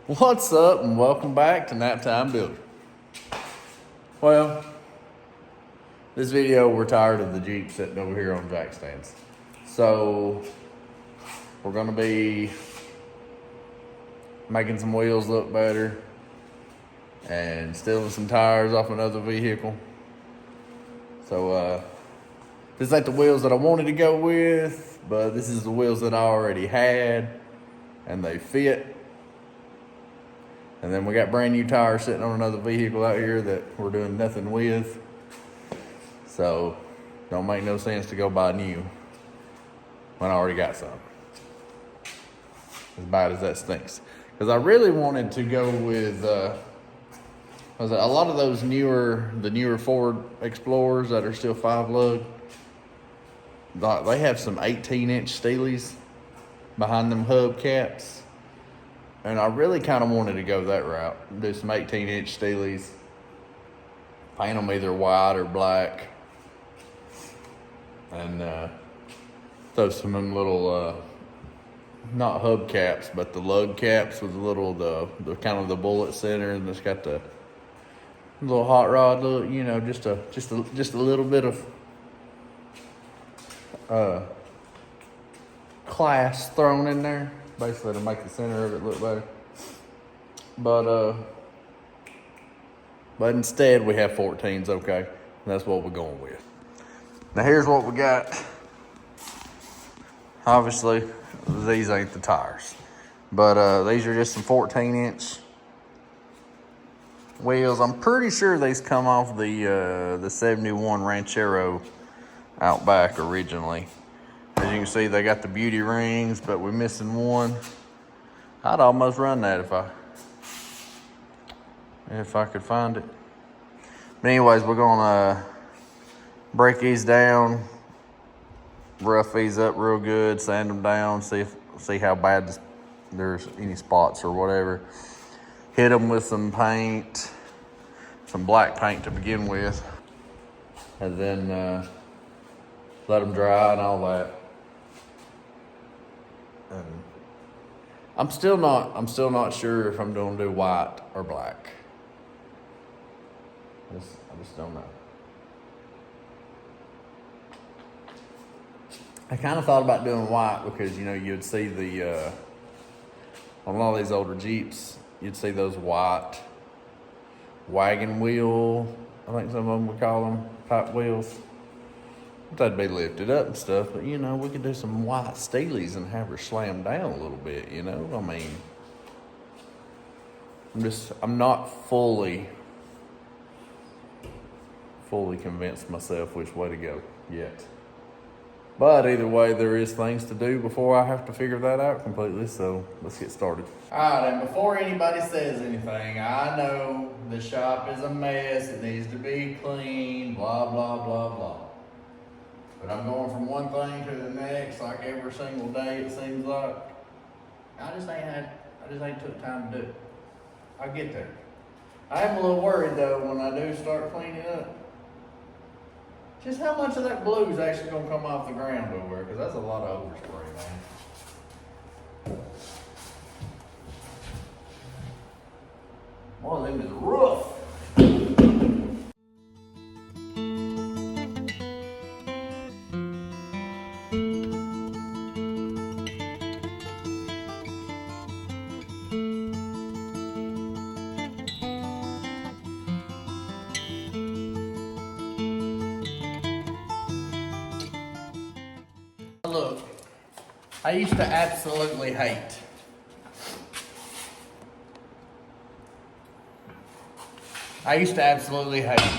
What's up, and welcome back to Naptime Builder. Well, this video we're tired of the Jeep sitting over here on jack stands, so we're gonna be making some wheels look better and stealing some tires off another vehicle. So this ain't the wheels that I wanted to go with, but this is the wheels that I already had, and they fit. And then we got brand new tires sitting on another vehicle out here that we're doing nothing with. So, don't make no sense to go buy new when I already got some. As bad as that stinks. Because I really wanted to go with, a lot of those the newer Ford Explorers that are still 5 lug. They have some 18-inch Steelies behind them hubcaps. And I really kind of wanted to go that route. Do some 18-inch Steelies. Paint them either white or black. And throw some of them little, not hubcaps, but the lug caps with the kind of the bullet center. And it's got the little hot rod look, you know, just a little bit of class thrown in there. Basically to make the center of it look better. But instead we have 14s, okay? And that's what we're going with. Now here's what we got. Obviously, these ain't the tires. But these are just some 14-inch wheels. I'm pretty sure these come off the 71 Ranchero Outback originally. As you can see, they got the beauty rings, but we're missing one. I'd almost run that if I could find it. But anyways, we're gonna break these down, rough these up real good, sand them down, see how bad there's any spots or whatever. Hit them with some paint, some black paint to begin with, and then let them dry and all that. And I'm still not sure if I'm gonna do white or black. I just don't know. I kind of thought about doing white because, you know, you'd see on a lot of these older Jeeps, you'd see those white wagon wheel, I think some of them would call them, type wheels. They'd be lifted up and stuff, but, you know, we could do some white Steelies and have her slam down a little bit, you know? I mean, I'm not fully convinced myself which way to go yet. But either way, there is things to do before I have to figure that out completely, so let's get started. All right, and before anybody says anything, I know the shop is a mess, it needs to be clean, blah, blah, blah, blah. But I'm going from one thing to the next, like every single day it seems like. I just ain't took time to do it. I'll get there. I am a little worried though when I do start cleaning up. Just how much of that glue is actually gonna come off the ground over there, because that's a lot of overspray, man. One of them is rough. Look, I used to absolutely hate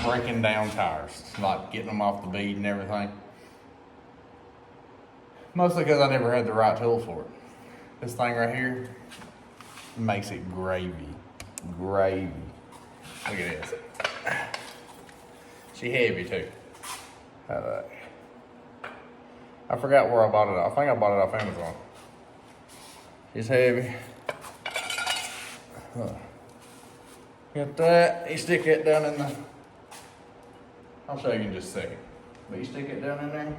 breaking down tires, like getting them off the bead and everything. Mostly because I never had the right tool for it. This thing right here makes it gravy. Gravy. Look at this. She heavy too. I forgot where I bought it. I think I bought it off Amazon. It's heavy. Got that. You stick it down in the... I'll show you in just a second. But you stick it down in there.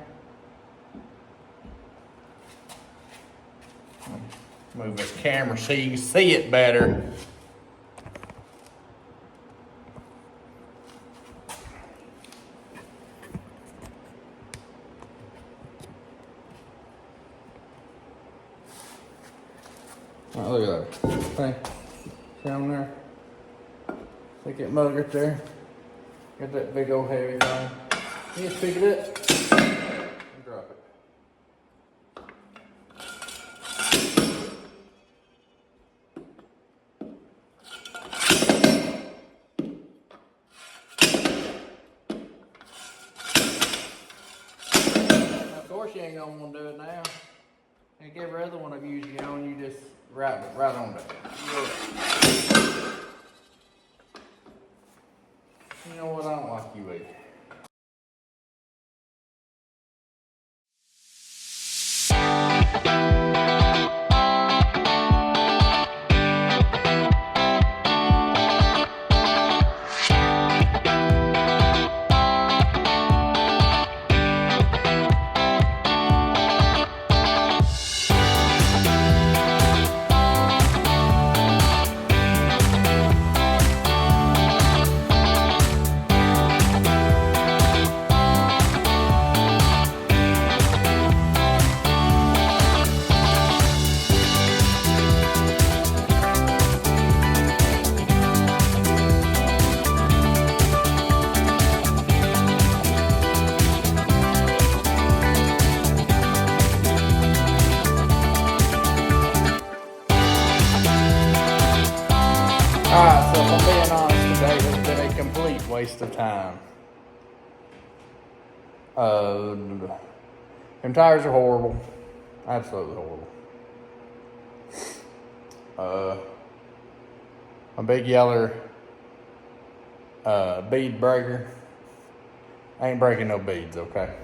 Move this camera so you can see it better. Oh, look at that. Thing. Down there. Look at mug right there. Got that big old heavy thing. You just pick it up and drop it. Of course you ain't gonna want to do it now. Like every other one I've used you on, you just right on there. You know what? I don't like you either. Alright, so if I'm being honest today, it's been a complete waste of time. Them tires are horrible. Absolutely horrible. A big yeller bead breaker ain't breaking no beads, okay?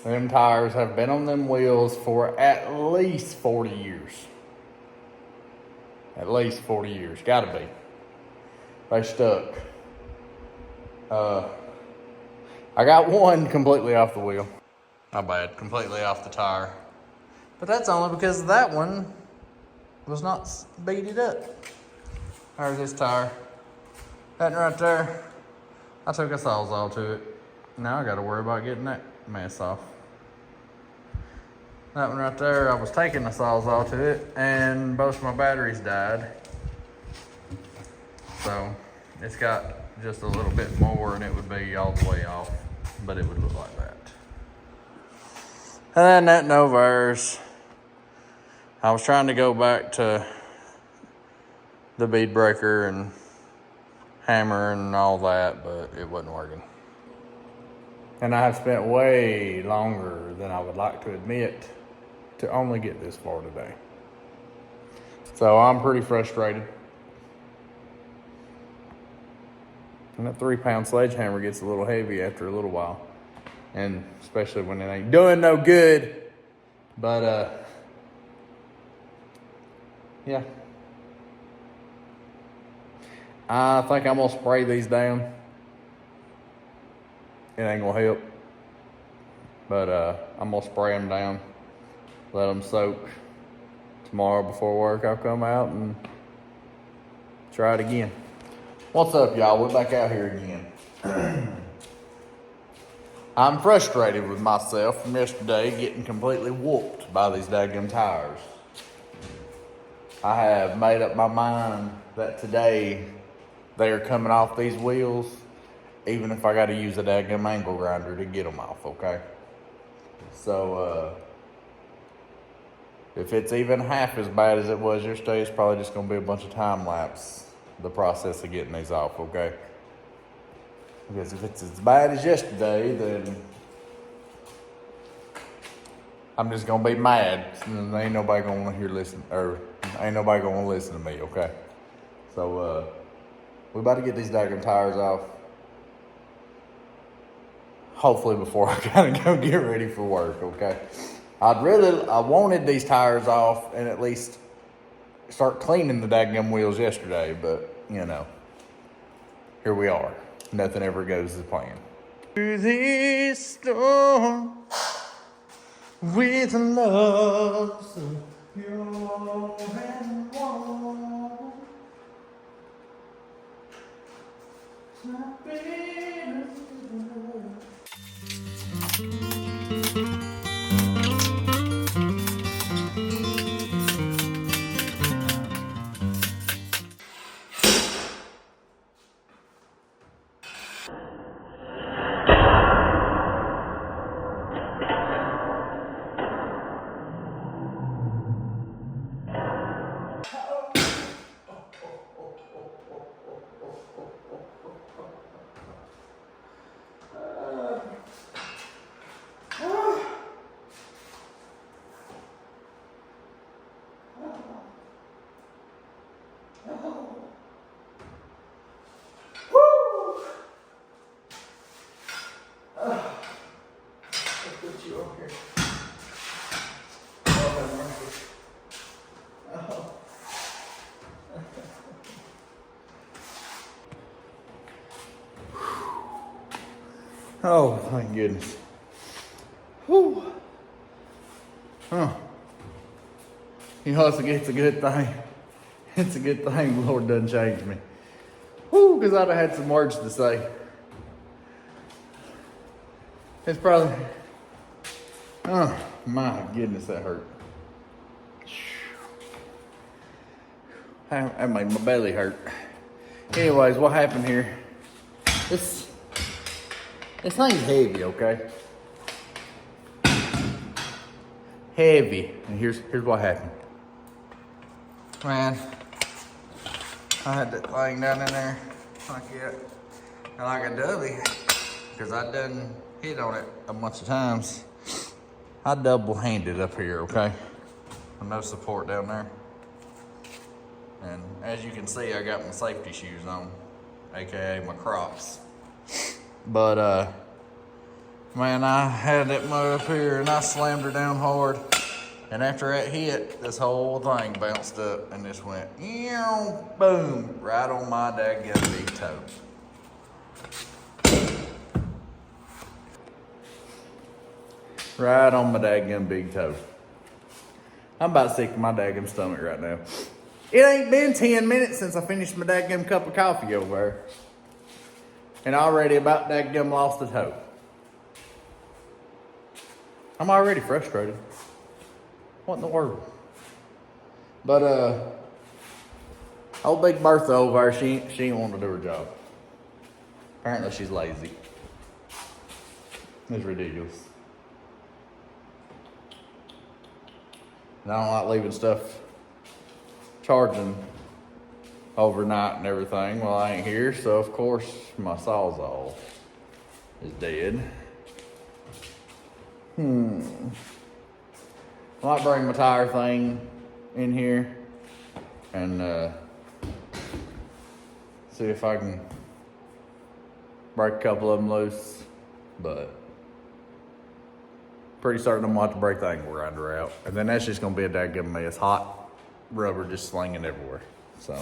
Them tires have been on them wheels for at least 40 years. At least 40 years, gotta be. They stuck. I got one completely off the wheel. My bad, completely off the tire. But that's only because that one was not beaded up. There's this tire. That right there, I took a Sawzall to it. Now I gotta worry about getting that mess off. That one right there, I was taking the Sawzall to it, and both my batteries died. So it's got just a little bit more, and it would be all the way off, but it would look like that. And then that Novair's, I was trying to go back to the bead breaker and hammer and all that, but it wasn't working. And I have spent way longer than I would like to admit to only get this far today. So I'm pretty frustrated. And that 3-pound sledgehammer gets a little heavy after a little while. And especially when it ain't doing no good. But yeah. I think I'm gonna spray these down. It ain't gonna help. But I'm gonna spray them down. Let them soak. Tomorrow before work, I'll come out and try it again. What's up, y'all? We're back out here again. I'm frustrated with myself from yesterday getting completely whooped by these daggum tires. I have made up my mind that today they are coming off these wheels, even if I got to use a daggum angle grinder to get them off, okay? So, if it's even half as bad as it was yesterday, it's probably just going to be a bunch of time lapse, the process of getting these off, okay? Because if it's as bad as yesterday, then I'm just going to be mad. And ain't nobody going to want to ain't nobody going to listen to me, okay? So, we about to get these daggum tires off. Hopefully before I kind of go get ready for work, okay? I wanted these tires off and at least start cleaning the daggum wheels yesterday, but, you know, here we are. Nothing ever goes as planned. Through this storm, with love so pure and warm. It's not bitter. Put you over here. Oh, thank goodness. Whew. Huh. You know, it's a good thing. It's a good thing the Lord doesn't change me. Whew, because I'd have had some words to say. It's probably, oh my goodness, that hurt. That made my belly hurt. Anyways, what happened here? This thing's heavy, okay? Heavy. And here's what happened. Man, I had that thing down in there like that. And like a dovey, because I done hit on it a bunch of times. I double-handed up here, okay? With no support down there. And as you can see, I got my safety shoes on, AKA my Crocs. But, man, I had that mud up here and I slammed her down hard. And after that hit, this whole thing bounced up and just went, boom, right on my dadgum big toe. Right on my dadgum big toe. I'm about sick of my dadgum stomach right now. It ain't been 10 minutes since I finished my dadgum cup of coffee over there. And already about dadgum lost a toe. I'm already frustrated. What in the world? But, old Big Bertha over there, she ain't wanting to do her job. Apparently she's lazy. It's ridiculous. And I don't like leaving stuff charging overnight and everything while I ain't here, so of course my Sawzall is dead. I might bring my tire thing in here and see if I can break a couple of them loose, but pretty certain I'm gonna have to break the angle grinder out. And then that's just gonna be a dadgum mess. Hot rubber just slinging everywhere. So,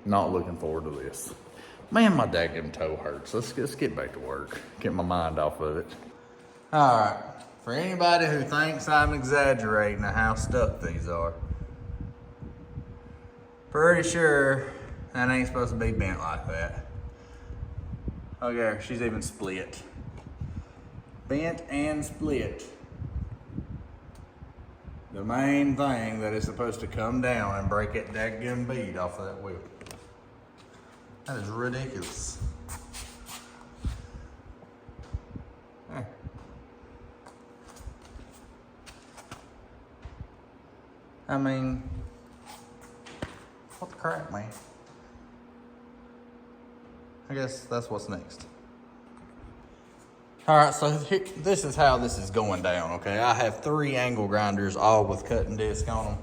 not looking forward to this. Man, my dadgum toe hurts. Let's get back to work. Get my mind off of it. All right. For anybody who thinks I'm exaggerating at how stuck these are, pretty sure that ain't supposed to be bent like that. Okay, she's even split. Bent and split. The main thing that is supposed to come down and break that dadgum bead off of that wheel. That is ridiculous. There. I mean, what the crap, man? I guess that's what's next. All right, so this is how this is going down, okay? I have 3 angle grinders, all with cutting disc on them.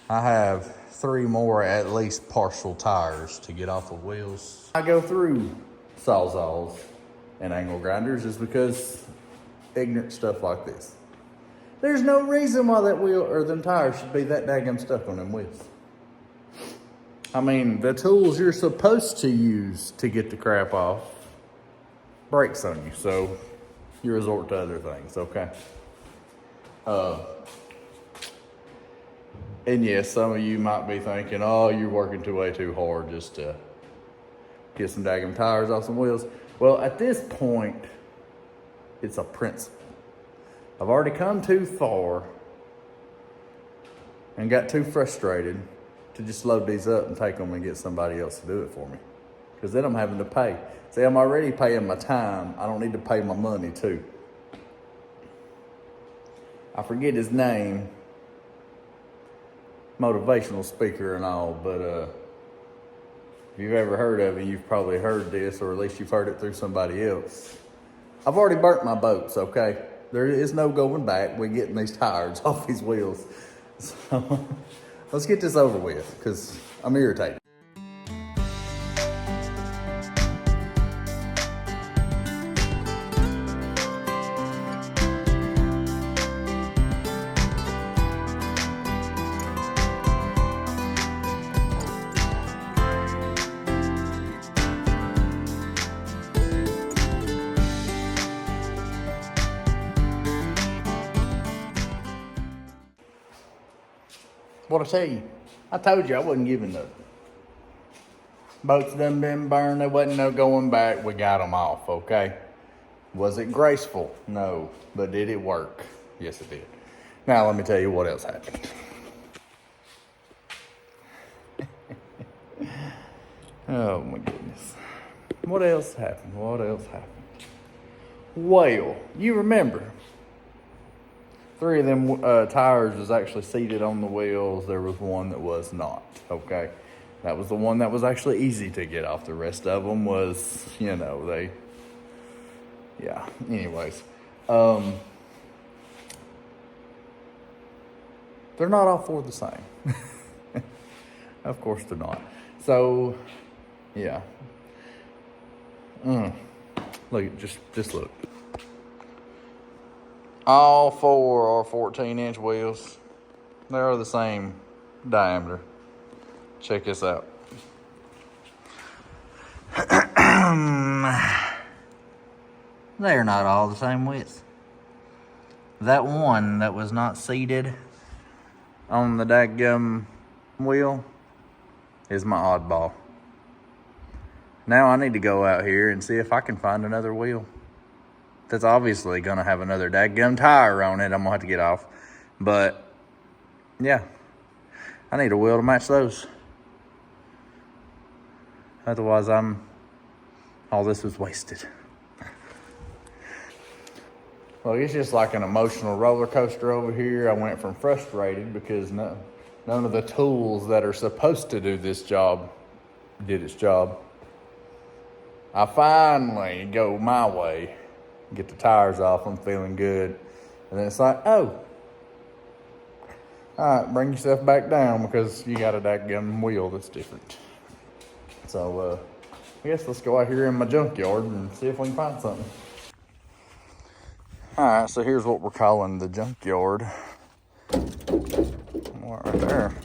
I have 3 more, at least partial tires to get off of wheels. I go through Sawzalls and angle grinders is because ignorant stuff like this. There's no reason why that wheel or them tires should be that daggum stuck on them wheels. I mean, the tools you're supposed to use to get the crap off brakes on you, so you resort to other things, okay? And yes, some of you might be thinking, oh, you're working way too hard just to get some daggum tires off some wheels. Well, at this point, it's a principle. I've already come too far and got too frustrated to just load these up and take them and get somebody else to do it for me. Because then I'm having to pay. See, I'm already paying my time. I don't need to pay my money too. I forget his name, motivational speaker and all, but if you've ever heard of it, you've probably heard this, or at least you've heard it through somebody else. I've already burnt my boats, okay? There is no going back. We're getting these tires off these wheels. So let's get this over with, because I'm irritated. What I tell you, I told you I wasn't giving up. Boats done been burned, there wasn't no going back, we got them off, okay? Was it graceful? No. But did it work? Yes, it did. Now let me tell you what else happened. Oh my goodness. What else happened? What else happened? Well, you remember, 3 of them tires was actually seated on the wheels. There was one that was not, okay? That was the one that was actually easy to get off. The rest of them was, you know, yeah, anyways. They're not all 4 the same. Of course they're not. So, yeah. Look, just look. All 4 are 14-inch wheels. They are the same diameter. Check this out. They're not all the same width. That one that was not seated on the daggum wheel is my oddball. Now I need to go out here and see if I can find another wheel that's obviously going to have another daggum tire on it. I'm going to have to get off. But, yeah. I need a wheel to match those. Otherwise, all this was wasted. Well, it's just like an emotional roller coaster over here. I went from frustrated because none of the tools that are supposed to do this job did its job. I finally go my way, get the tires off, I'm feeling good. And then it's like, oh, all right, bring yourself back down because you got a daggum wheel that's different. So, I guess let's go out here in my junkyard and see if we can find something. All right, so here's what we're calling the junkyard. Right there.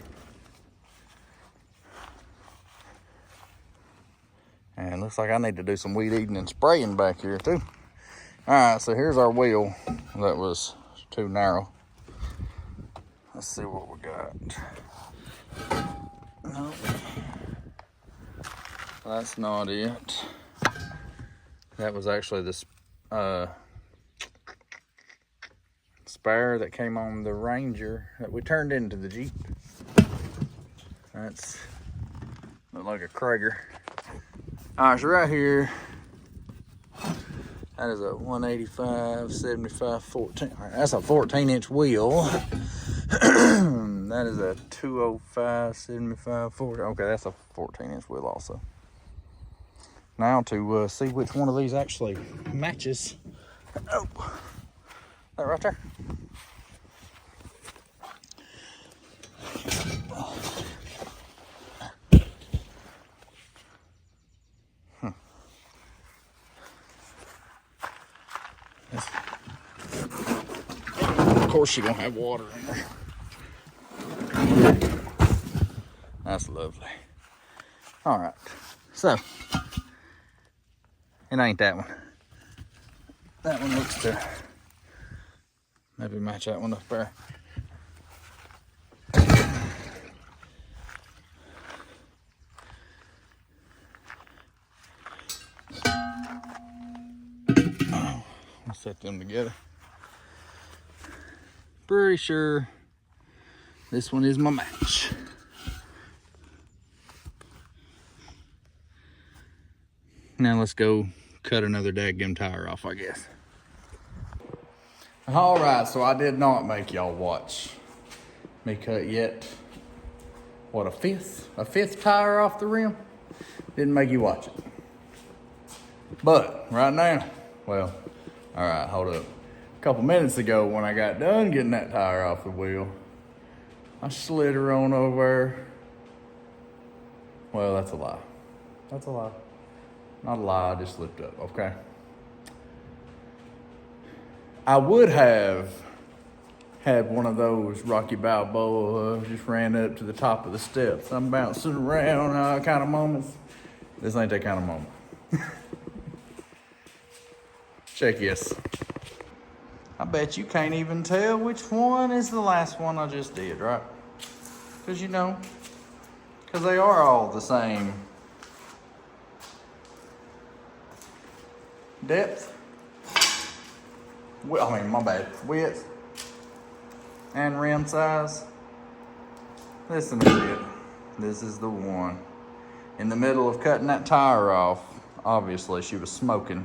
And looks like I need to do some weed eating and spraying back here too. All right, so here's our wheel that was too narrow. Let's see what we got. Nope. That's not it. That was actually the spare that came on the Ranger that we turned into the Jeep. That's look like a Krager. All right, so right here, that is a 185, 75, 14. All right, that's a 14-inch wheel. That is a 205, 75, 40. Okay, that's a 14-inch wheel also. Now to see which one of these actually matches. Oh, that right there. Of course you're gonna have water in there. That's lovely. All right, so it ain't that one. That one looks to maybe match that one up there. Let's set them together. Pretty sure this one is my match. Now let's go cut another dadgum tire off, I guess. All right, so I did not make y'all watch me cut yet. What, a fifth tire off the rim? Didn't make you watch it. But right now, well, all right, hold up. A couple minutes ago when I got done getting that tire off the wheel, I slid her on over. Well, that's a lie. That's a lie. Not a lie, I just slipped up, okay? I would have had one of those Rocky Balboa, just ran up to the top of the steps. I'm bouncing around kind of moments. This ain't that kind of moment. Check yes. I bet you can't even tell which one is the last one I just did, right? Because you know, because they are all the same depth. I mean, my bad. Width and rim size. Listen to it. This is the one. In the middle of cutting that tire off, obviously she was smoking.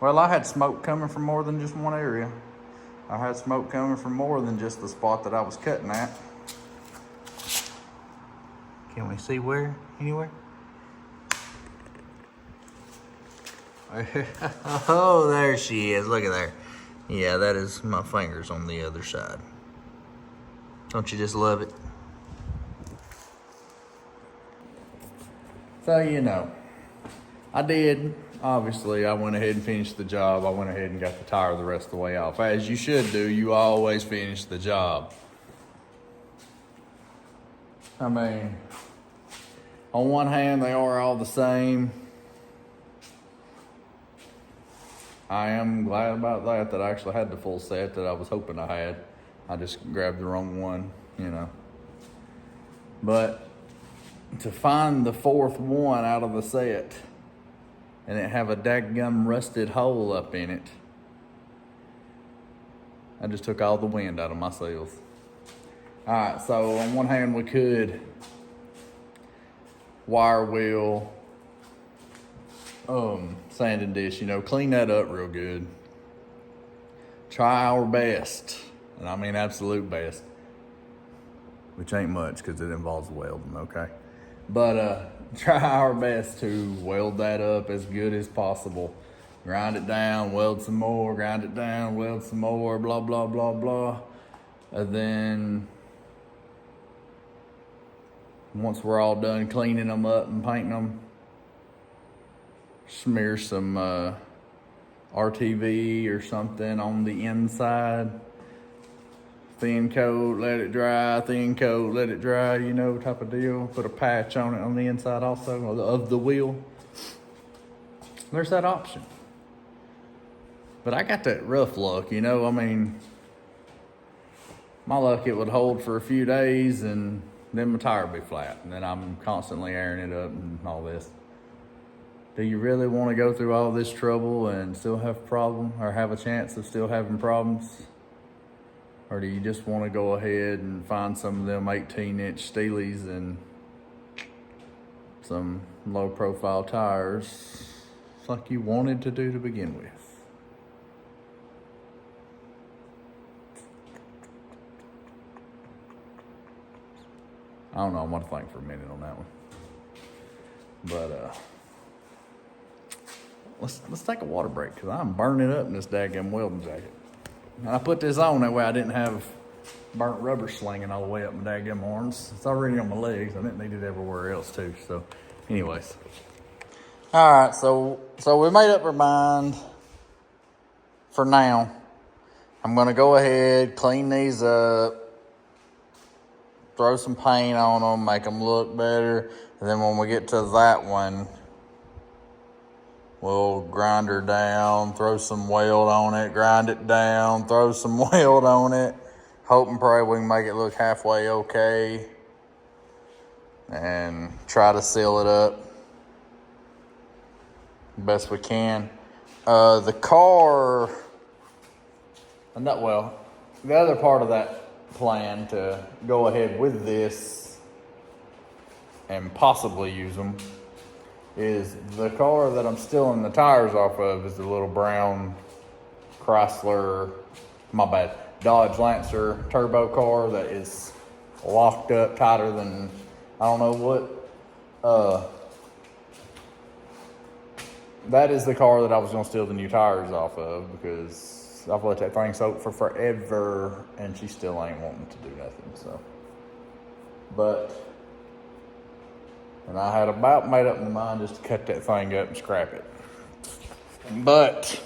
Well, I had smoke coming from more than just one area. I had smoke coming from more than just the spot that I was cutting at. Can we see where? Anywhere? Oh, there she is. Look at there. Yeah, that is my fingers on the other side. Don't you just love it? So, you know, I did. Obviously, I went ahead and finished the job. I went ahead and got the tire the rest of the way off. As you should do, you always finish the job. I mean, on one hand, they are all the same. I am glad about that I actually had the full set that I was hoping I had. I just grabbed the wrong one, you know. But to find the fourth one out of the set and it have a dadgum rusted hole up in it, I just took all the wind out of my sails. All right, so on one hand we could wire wheel, sand and dish, you know, clean that up real good. Try our best, and I mean absolute best, which ain't much because it involves welding, okay? But try our best to weld that up as good as possible. Grind it down, weld some more, grind it down, weld some more, blah, blah, blah, blah. And then once we're all done cleaning them up and painting them, smear some RTV or something on the inside. Thin coat, let it dry, thin coat, let it dry, you know, type of deal. Put a patch on it on the inside also of the wheel. There's that option. But I got that rough luck, you know, I mean, my luck, it would hold for a few days and then my tire would be flat. And then I'm constantly airing it up and all this. Do you really want to go through all this trouble and still have a problem or have a chance of still having problems? Or do you just want to go ahead and find some of them 18-inch Steelies and some low-profile tires like you wanted to do to begin with? I don't know. I want to think for a minute on that one. But let's take a water break because I'm burning up in this daggum welding jacket. And I put this on that way I didn't have burnt rubber slinging all the way up my daggum arms. It's already on my legs. I didn't need it everywhere else too. So, anyways. All right. So we made up our mind for now. I'm gonna go ahead, clean these up, throw some paint on them, make them look better. And then when we get to that one, We'll grind her down, throw some weld on it, grind it down, throw some weld on it. Hope and pray we can make it look halfway okay. And try to seal it up best we can. The car, the other part of that plan to go ahead with this and possibly use them is the car that I'm stealing the tires off of is the little brown Chrysler, Dodge Lancer turbo car that is locked up tighter than I don't know what. That is the car that I was gonna steal the new tires off of because I've let that thing soak for forever and she still ain't wanting to do nothing. So, and I had about made up my mind just to cut that thing up and scrap it. But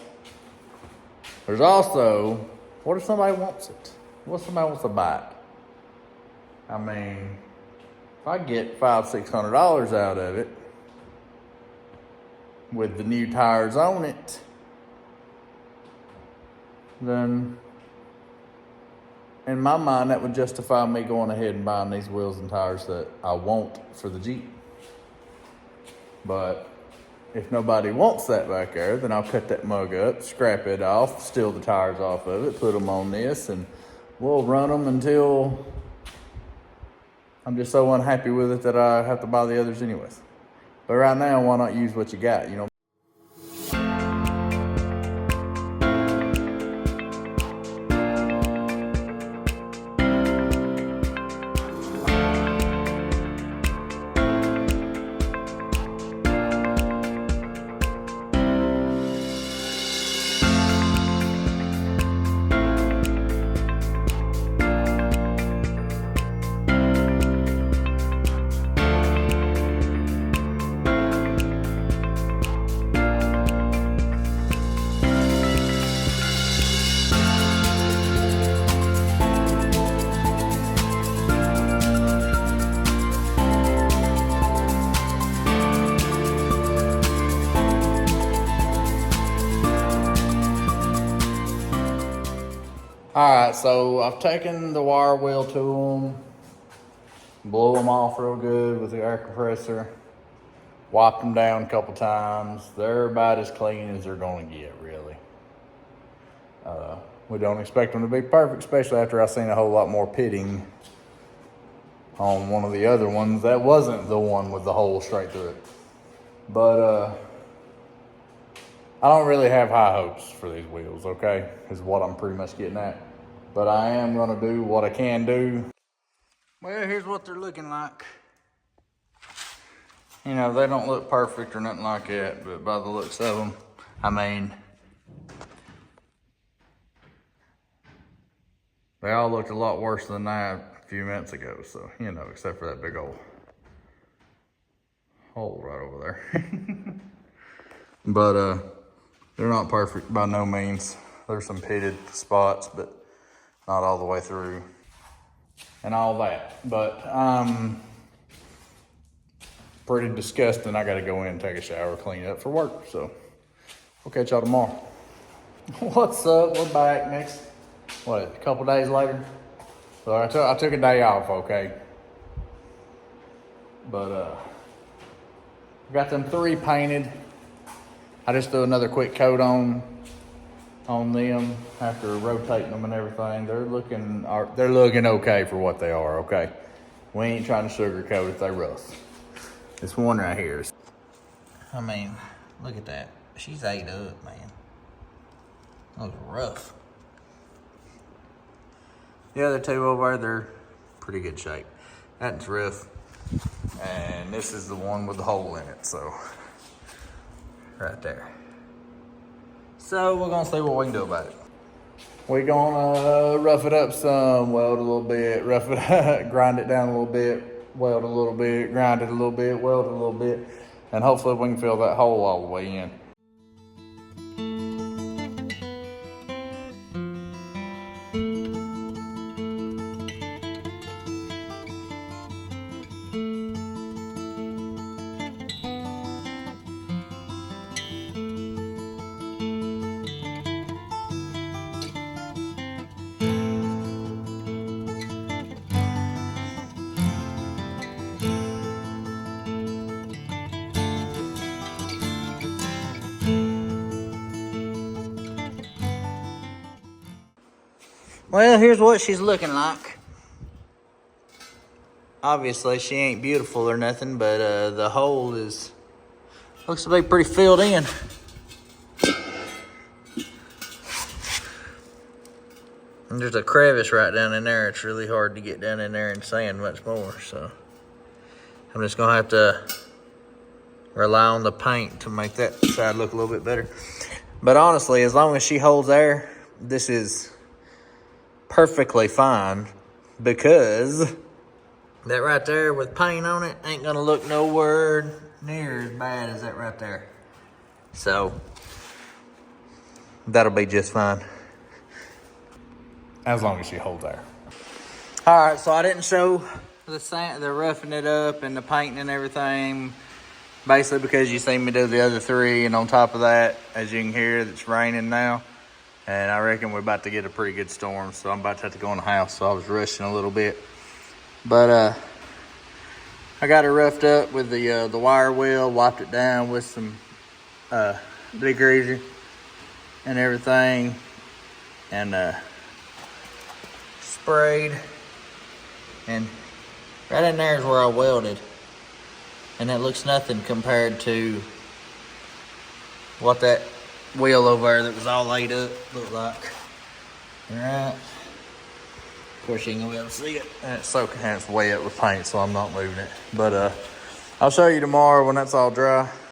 there's also, what if somebody wants it? What if somebody wants to buy it? I mean, if I get $500-600 out of it with the new tires on it, then in my mind that would justify me going ahead and buying these wheels and tires that I want for the Jeep. But if nobody wants that back there, then I'll cut that mug up, scrap it off, steal the tires off of it, put them on this, and we'll run them until I'm just so unhappy with it that I have to buy the others anyways. But right now, why not use what you got, you know? Alright, so I've taken the wire wheel to them, blew them off real good with the air compressor, wiped them down a couple times. They're about as clean as they're going to get, really. We don't expect them to be perfect, especially after I've seen a whole lot more pitting on one of the other ones. That wasn't the one with the hole straight through it. But I don't really have high hopes for these wheels, okay? Is what I'm pretty much getting at. But I am gonna do what I can do. Well, here's what they're looking like. You know, they don't look perfect or nothing like that, but by the looks of them, I mean, they all looked a lot worse than that a few minutes ago. So, you know, except for that big old hole right over there. But, they're not perfect by no means. There's some pitted spots, but not all the way through and all that. But pretty disgusting. I gotta go in and take a shower, clean up for work. So we'll catch y'all tomorrow. What's up? We're back a couple days later. So I took a day off, okay? But got them 3 painted. I just threw another quick coat on them after rotating them and everything. They're looking okay for what they are, okay? We ain't trying to sugarcoat it, they rough. This one right here is, I mean, look at that. She's ate up, man. That was rough. The other two over there, they're pretty good shape. That's rough. And this is the one with the hole in it, so right there. So we're gonna see what we can do about it. We're gonna rough it up some, weld a little bit, rough it up, grind it down a little bit, weld a little bit, grind it a little bit, weld it a little bit, and hopefully we can fill that hole all the way in. Well, here's what she's looking like. Obviously, she ain't beautiful or nothing, but the hole looks to be pretty filled in. And there's a crevice right down in there. It's really hard to get down in there and sand much more, so I'm just gonna have to rely on the paint to make that side look a little bit better. But honestly, as long as she holds there, this is perfectly fine, because that right there with paint on it ain't gonna look nowhere near as bad as that right there. So that'll be just fine. As long as she holds there. All right, so I didn't show the roughing it up and the painting and everything, basically because you seen me do the other three, and on top of that, as you can hear, it's raining now, and I reckon we're about to get a pretty good storm, so I'm about to have to go in the house, so I was rushing a little bit. But I got it roughed up with the wire wheel, wiped it down with some degreaser and everything, and sprayed, and right in there is where I welded, and it looks nothing compared to what that wheel over there that was all laid up looked like. Alright, of course you ain't gonna be able to see it, and it's soaking, and it's wet with paint, so I'm not moving it, but I'll show you tomorrow when that's all dry.